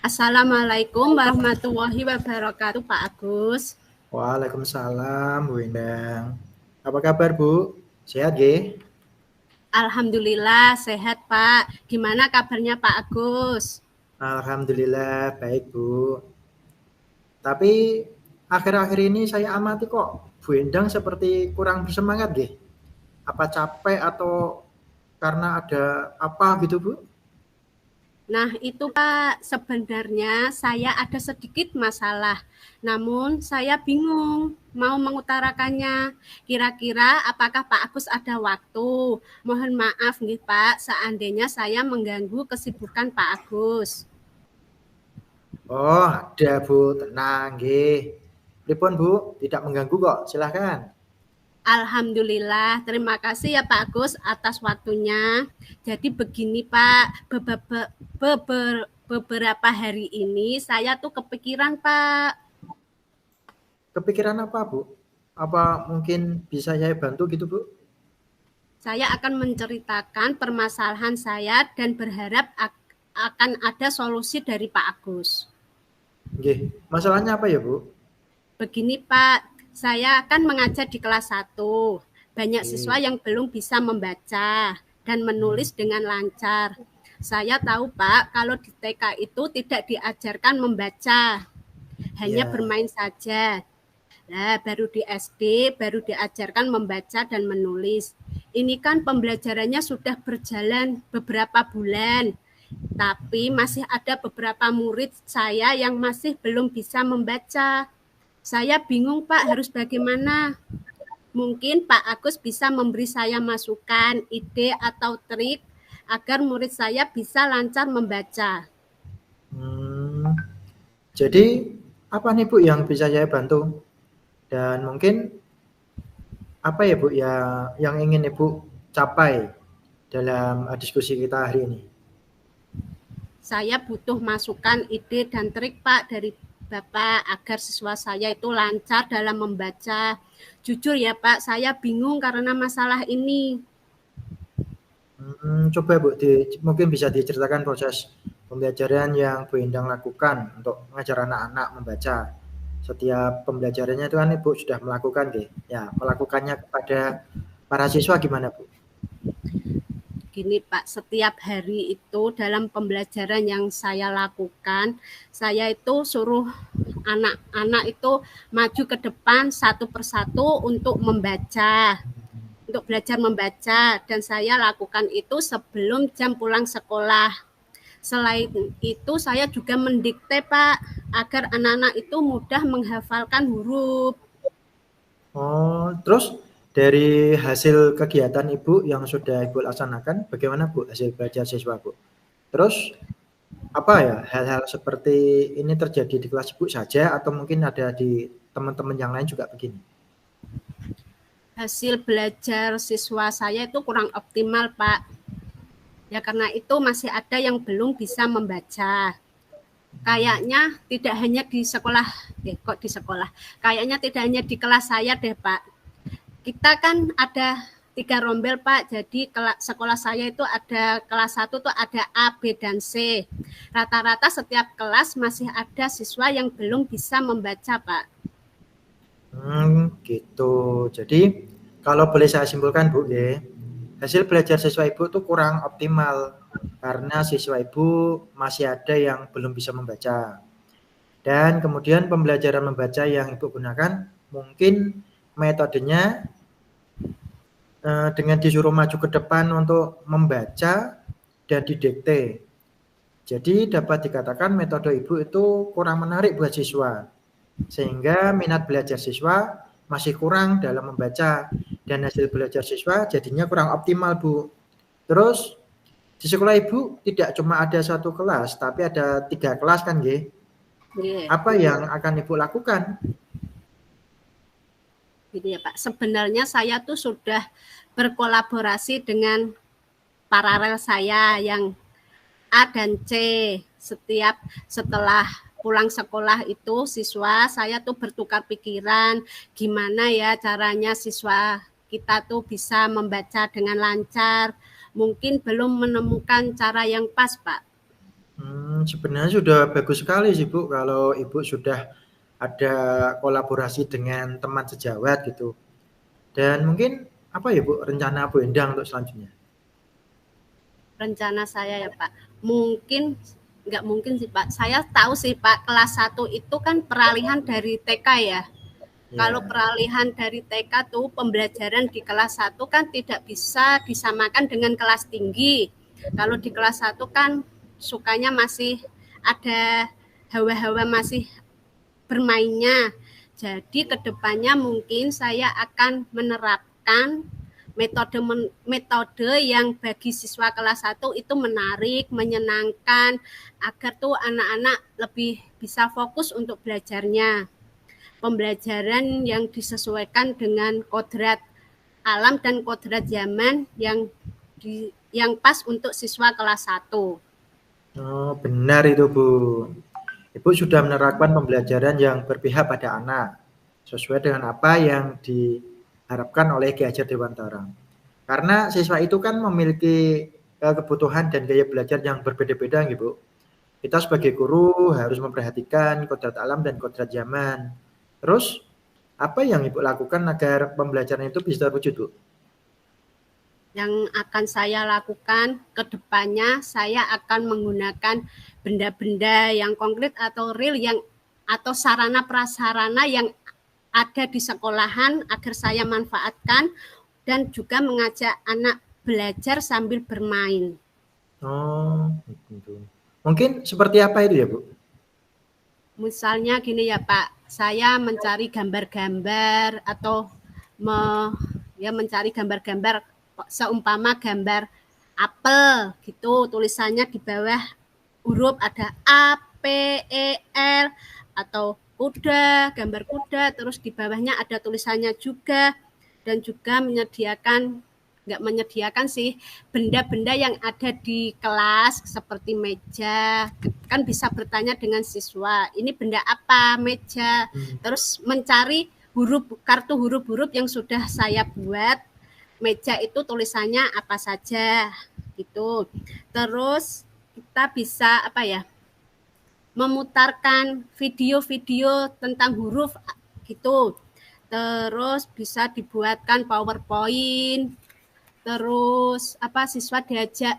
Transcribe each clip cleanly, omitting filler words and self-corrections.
Assalamualaikum warahmatullahi wabarakatuh, Pak Agus. Waalaikumsalam, Bu Endang. Apa kabar, Bu? Sehat, nggih? Alhamdulillah sehat, Pak. Gimana kabarnya Pak Agus? Alhamdulillah, baik, Bu. Tapi akhir-akhir ini saya amati kok Bu Endang seperti kurang bersemangat, nggih. Apa capek atau karena ada apa gitu, Bu? Nah, itu Pak, sebenarnya saya ada sedikit masalah. Namun saya bingung mau mengutarakannya. Kira-kira apakah Pak Agus ada waktu? Mohon maaf nih Pak, seandainya saya mengganggu kesibukan Pak Agus. Oh, ada, Bu. Tenang, nggih. Pripun, Bu? Tidak mengganggu kok. Silahkan. Alhamdulillah, terima kasih ya Pak Agus atas waktunya. Jadi begini Pak, beberapa hari ini saya tuh kepikiran Pak. Kepikiran apa, Bu? Apa mungkin bisa saya bantu gitu, Bu? Saya akan menceritakan permasalahan saya dan berharap akan ada solusi dari Pak Agus. Nggih. Masalahnya apa ya, Bu? Begini Pak, saya akan mengajar di kelas 1. Banyak siswa Oke. yang belum bisa membaca dan menulis Hmm. dengan lancar. Saya tahu Pak, kalau di TK itu tidak diajarkan membaca, hanya Ya. bermain saja. Nah, baru di SD baru diajarkan membaca dan menulis. Ini kan pembelajarannya sudah berjalan beberapa bulan, tapi masih ada beberapa murid saya yang masih belum bisa membaca. Saya bingung Pak, harus bagaimana? Mungkin Pak Agus bisa memberi saya masukan, ide atau trik agar murid saya bisa lancar membaca. Hmm, jadi apa nih Bu yang bisa saya bantu? Dan mungkin apa ya Bu ya yang ingin Ibu capai dalam diskusi kita hari ini? Saya butuh masukan, ide, dan trik Pak dari Bapak agar siswa saya itu lancar dalam membaca. Jujur ya Pak, saya bingung karena masalah ini. Coba Bu, mungkin bisa diceritakan proses pembelajaran yang Bu Endang lakukan untuk mengajar anak-anak membaca. Setiap pembelajarannya itu kan Ibu sudah melakukan, deh. Ya, melakukannya kepada para siswa gimana Bu? Gini Pak, setiap hari itu dalam pembelajaran yang saya lakukan, saya itu suruh anak-anak itu maju ke depan satu persatu untuk membaca, untuk belajar membaca, dan saya lakukan itu sebelum jam pulang sekolah. Selain itu saya juga mendikte Pak, agar anak-anak itu mudah menghafalkan huruf. Oh, terus dari hasil kegiatan Ibu yang sudah Ibu laksanakan, bagaimana Bu hasil belajar siswa Bu? Terus apa ya hal-hal seperti ini terjadi di kelas Ibu saja atau mungkin ada di teman-teman yang lain juga begini? Hasil belajar siswa saya itu kurang optimal Pak. Ya karena itu masih ada yang belum bisa membaca. Kayaknya tidak hanya di sekolah, kok di sekolah. Kayaknya tidak hanya di kelas saya deh Pak. Kita kan ada 3 rombel Pak, jadi sekolah saya itu ada kelas 1 tuh ada A, B, dan C. Rata-rata setiap kelas masih ada siswa yang belum bisa membaca Pak. Gitu. Jadi kalau boleh saya simpulkan Bu, ya, hasil belajar siswa Ibu tuh kurang optimal karena siswa Ibu masih ada yang belum bisa membaca. Dan kemudian pembelajaran membaca yang Ibu gunakan mungkin metodenya dengan disuruh maju ke depan untuk membaca dan didikte. Jadi dapat dikatakan metode Ibu itu kurang menarik buat siswa. Sehingga minat belajar siswa masih kurang dalam membaca dan hasil belajar siswa jadinya kurang optimal, Bu. Terus di sekolah Ibu tidak cuma ada satu kelas, tapi ada 3 kelas kan, nggih? Yeah. Apa yang akan Ibu lakukan? Gitu ya Pak. Sebenarnya saya tuh sudah berkolaborasi dengan paralel saya yang A dan C. Setelah pulang sekolah itu siswa saya tuh bertukar pikiran gimana ya caranya siswa kita tuh bisa membaca dengan lancar. Mungkin belum menemukan cara yang pas Pak. Sebenarnya sudah bagus sekali sih Bu, kalau Ibu sudah ada kolaborasi dengan teman sejawat gitu. Dan mungkin apa ya Bu, rencana Bu Endang untuk selanjutnya? Rencana saya ya Pak, mungkin nggak mungkin sih Pak. Saya tahu sih Pak, kelas 1 itu kan peralihan dari TK ya. Kalau Ya. peralihan dari TK tuh pembelajaran di kelas 1 kan tidak bisa disamakan dengan kelas tinggi. Kalau di kelas 1 kan sukanya masih ada hawa-hawa masih bermainnya. Jadi kedepannya mungkin saya akan menerapkan metode yang bagi siswa kelas 1 itu menarik, menyenangkan, agar tuh anak-anak lebih bisa fokus untuk belajarnya. Pembelajaran yang disesuaikan dengan kodrat alam dan kodrat zaman yang pas untuk siswa kelas 1. Oh, benar itu Bu. Ibu sudah menerapkan pembelajaran yang berpihak pada anak, sesuai dengan apa yang diharapkan oleh Ki Hajar Dewantara. Karena siswa itu kan memiliki kebutuhan dan gaya belajar yang berbeda-beda, gitu. Kita sebagai guru harus memperhatikan kodrat alam dan kodrat zaman. Terus, apa yang Ibu lakukan agar pembelajaran itu bisa terwujud, Bu? Yang akan saya lakukan ke depannya, saya akan menggunakan benda-benda yang konkret atau real atau sarana prasarana yang ada di sekolahan agar saya manfaatkan dan juga mengajak anak belajar sambil bermain. Oh, gitu. Mungkin seperti apa itu ya, Bu? Misalnya gini ya Pak, saya mencari gambar-gambar atau mencari gambar-gambar seumpama gambar apel gitu, tulisannya di bawah huruf ada A, P, E, L, atau kuda, gambar kuda, terus di bawahnya ada tulisannya juga, dan juga nggak menyediakan sih benda-benda yang ada di kelas seperti meja, kan bisa bertanya dengan siswa, ini benda apa, meja, terus mencari kartu huruf-huruf yang sudah saya buat, meja itu tulisannya apa saja gitu. Terus kita bisa memutarkan video-video tentang huruf gitu. Terus bisa dibuatkan PowerPoint. Terus siswa diajak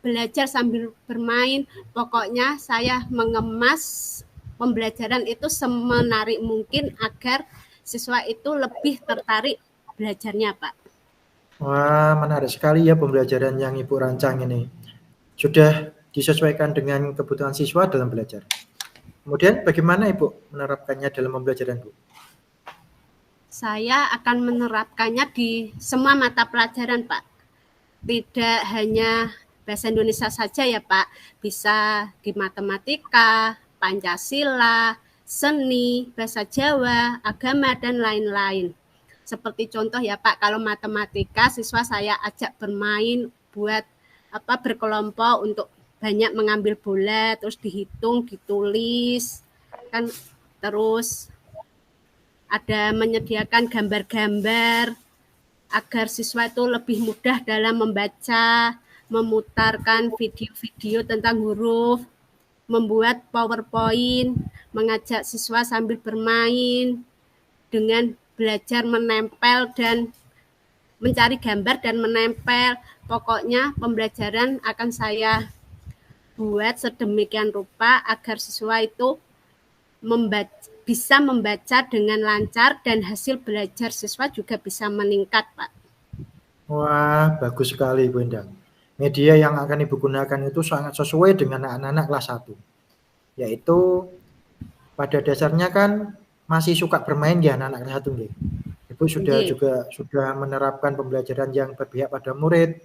belajar sambil bermain. Pokoknya saya mengemas pembelajaran itu semenarik mungkin agar siswa itu lebih tertarik belajarnya, Pak. Wah, menarik sekali ya pembelajaran yang Ibu rancang ini. Sudah disesuaikan dengan kebutuhan siswa dalam belajar. Kemudian bagaimana Ibu menerapkannya dalam pembelajaran, Bu? Saya akan menerapkannya di semua mata pelajaran, Pak. Tidak hanya bahasa Indonesia saja ya, Pak. Bisa di matematika, Pancasila, seni, bahasa Jawa, agama, dan lain-lain. Seperti contoh ya, Pak, kalau matematika siswa saya ajak bermain buat berkelompok untuk banyak mengambil bola, terus dihitung, ditulis, kan, terus ada menyediakan gambar-gambar agar siswa itu lebih mudah dalam membaca, memutarkan video-video tentang huruf, membuat PowerPoint, mengajak siswa sambil bermain dengan belajar menempel dan mencari gambar dan menempel. Pokoknya pembelajaran akan saya buat sedemikian rupa agar siswa itu bisa membaca dengan lancar dan hasil belajar siswa juga bisa meningkat, Pak. Wah, bagus sekali Bu Endang. Media yang akan Ibu gunakan itu sangat sesuai dengan anak-anak kelas 1. Yaitu pada dasarnya kan masih suka bermain ya anak-anak kelas 1 nggih. Ibu sudah menerapkan pembelajaran yang berpihak pada murid.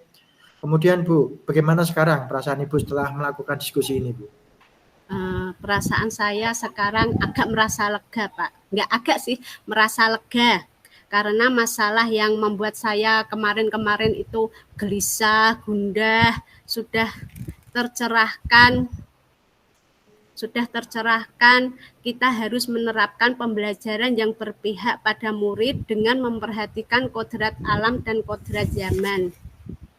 Kemudian Bu, bagaimana sekarang perasaan Ibu setelah melakukan diskusi ini, Bu? Perasaan saya sekarang agak merasa lega, Pak. Nggak agak sih, merasa lega. Karena masalah yang membuat saya kemarin-kemarin itu gelisah, gundah, sudah tercerahkan. Kita harus menerapkan pembelajaran yang berpihak pada murid dengan memperhatikan kodrat alam dan kodrat zaman.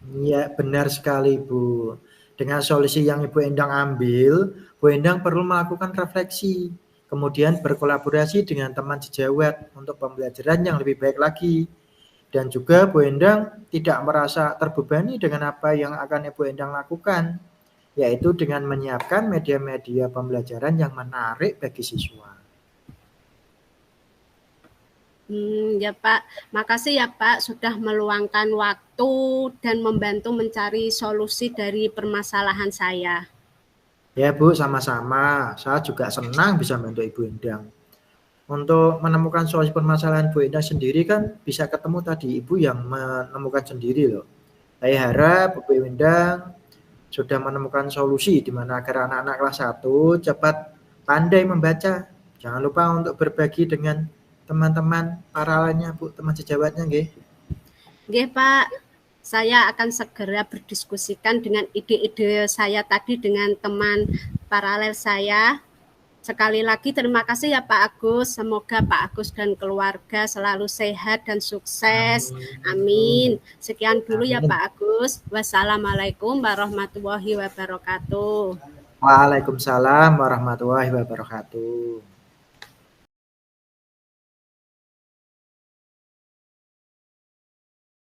Iya, benar sekali Bu. Dengan solusi yang Ibu Endang ambil, Bu Endang perlu melakukan refleksi, kemudian berkolaborasi dengan teman sejawat untuk pembelajaran yang lebih baik lagi. Dan juga Bu Endang tidak merasa terbebani dengan apa yang akan Ibu Endang lakukan, yaitu dengan menyiapkan media-media pembelajaran yang menarik bagi siswa. Ya Pak, makasih ya Pak sudah meluangkan waktu dan membantu mencari solusi dari permasalahan saya. Ya Bu, sama-sama. Saya juga senang bisa membantu Ibu Endang. Untuk menemukan solusi permasalahan Bu Endang sendiri kan bisa ketemu tadi Ibu yang menemukan sendiri loh. Saya harap Bu Endang sudah menemukan solusi di mana agar anak-anak kelas 1 cepat pandai membaca. Jangan lupa untuk berbagi dengan teman-teman paralelnya Bu, teman sejawatnya nggih. Nggih Pak, saya akan segera berdiskusikan dengan ide-ide saya tadi dengan teman paralel saya. Sekali lagi terima kasih ya Pak Agus. Semoga Pak Agus dan keluarga selalu sehat dan sukses. Amin. Sekian dulu ya Pak Agus. Wassalamualaikum warahmatullahi wabarakatuh. Waalaikumsalam warahmatullahi wabarakatuh.